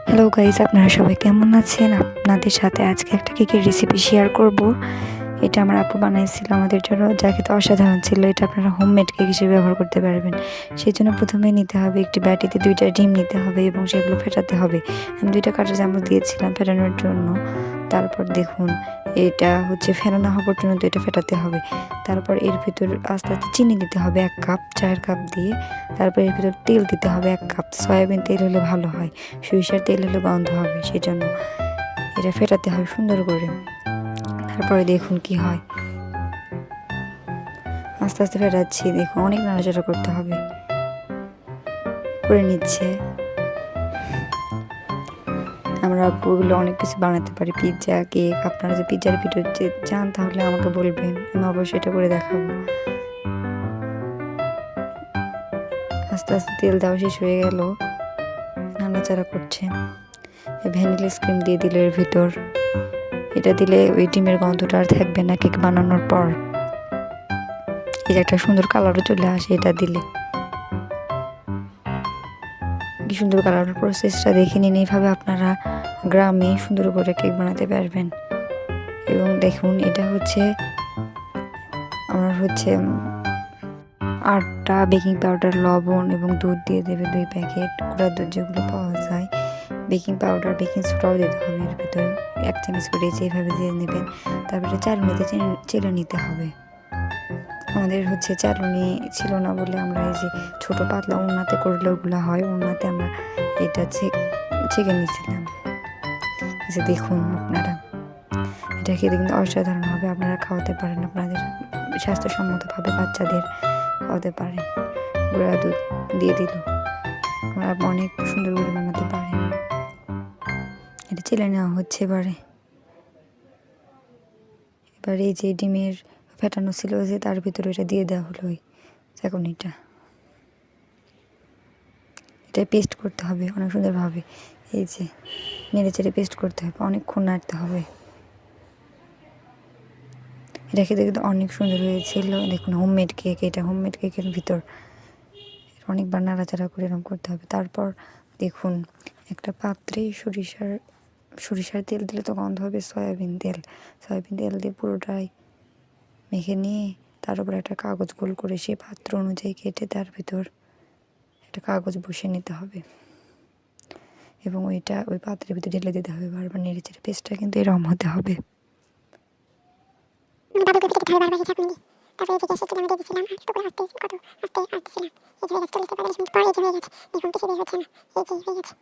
Hello guys, আপনারা সবাই কেমন আছেন? আপনাদের সাথে আজকে একটা কেকের রেসিপি শেয়ার করব। এটা আমার আপু বানাইছিল আমাদের জন্য, যা খেতে অসাধারণ ছিল। এটা আপনারা হোমমেড কেক হিসেবে ব্যবহার করতে পারবেন। সেই জন্য প্রথমে নিতে হবে একটি বাটিতে 2টা ডিম নিতে হবে এবং সেগুলো ফেটাতে হবে। আমি 2টা কাঁটা চামচ দিয়েছিলাম ফেটানোর জন্য। তারপর দেখুন, এটা হচ্ছে ফেটানো হওয়া পর্যন্ত এটা ফেটাতে হবে। তারপর এর ভিতর আস্তে আস্তে চিনি দিতে হবে 1 কাপ, চায়ের কাপ দিয়ে। তারপর এর ভিতর তেল দিতে হবে 1 কাপ। সয়াবিন তেল হলে ভালো হয়, সরিষার তেল হলে গন্ধ হবে, সেই জন্য এটা ফেটাতে হবে সুন্দর করে। তারপরে দেখুন কি হয়, আস্তে আস্তে ফেটাচ্ছি। দেখুন অনেক নাড়াচাড়া করতে হবে, করে নিচ্ছে। আমরা ওগুলো অনেক কিছু বানাতে পারি, পিৎজা, কেক। আপনারা যদি পিৎজার ভিডিও চান তাহলে আমাকে বলবেন, আমি অবশ্যই এটা করে দেখাবো। আস্তে আস্তে তেল দেওয়া শেষ হয়ে গেল, নাড়াচাড়া করছে। ভ্যানিলা ক্রিম দিয়ে দিল এর ভিতর। এটা দিলে ওই ডিমের গন্ধটা আর থাকবে না কেক বানানোর পর। এই যে একটা সুন্দর কালারও চলে আসে এটা দিলে। কি সুন্দর কালার, প্রসেসটা দেখে নিন। এইভাবে আপনারা গ্রামে সুন্দর করে কেক বানাতে পারবেন। এবং দেখুন, এটা হচ্ছে আমার আটা, বেকিং পাউডার, লবণ এবং দুধ দিয়ে দেবে 2 প্যাকেট, গুঁড়া দুধ যেগুলো পাওয়া যায়। বেকিং পাউডার, বেকিং সোডাও দিতে হবে এর ভিতরে 1 চামচ করে, যেভাবে দিয়ে নেবেন। তারপরে চালনিতে চেলে নিতে হবে। আমাদের চালনি ছিল না বলে আমরা এই যে ছোট পাতলা উন্নাতে করলে ওগুলো হয়, উন্নাতে আমরা এটা ছেঁকে নিয়েছিলাম। যে দেখুন আপনারা, এটা খেতে কিন্তু অসাধারণ হবে। আপনারা খাওয়াতে পারেন, আপনাদের স্বাস্থ্যসম্মতভাবে বাচ্চাদের খাওয়াতে পারেন। গুঁড়া দুধ দিয়ে দিল, আমরা অনেক সুন্দর করে বানাতে পারেন। এটা চেলে নেওয়া হচ্ছে। এবারে এই যে ডিমের ফেটানো ছিল যে তার ভিতরে এটা দিয়ে দেওয়া হলো, ওই চাকুনিটা। এটা পেস্ট করতে হবে অনেক সুন্দরভাবে। এই যে নেড়ে চেড়ে পেস্ট করতে হবে, অনেকক্ষণ নাড়তে হবে। এটা খেতে কিন্তু অনেক সুন্দর হয়েছিল। দেখুন হোমমেড কেক, এটা হোমমেড কেকের ভিতর অনেকবার নাড়াচাড়া করে এরকম করতে হবে। তারপর দেখুন, একটা পাত্রে সরিষার তেল দিলে তো গন্ধ হবে। সয়াবিন তেল দিয়ে পুরোটাই মেখে নিয়ে তার উপর একটা কাগজ গোল করে সেই পাত্র অনুযায়ী কেটে তার ভিতর একটা কাগজ বসিয়ে নিতে হবে এবং ওই পাত্রের ভিতরে ঢেলে দিতে হবে। বারবার নেড়ে চেড়ে পেস্টটা কিন্তু এরকম হতে হবে। তারপরে এই যে গ্যাসের চুলা দিয়ে দিয়েছিলাম, আর একটু করে আস্তে আস্তে আসতেছিলাম। এই যে হয়ে গেছে, 40-45 মিনিট পর এই যে হয়ে গেছে। দেখুন কিছু বের হচ্ছে না, এই যে হয়ে গেছে।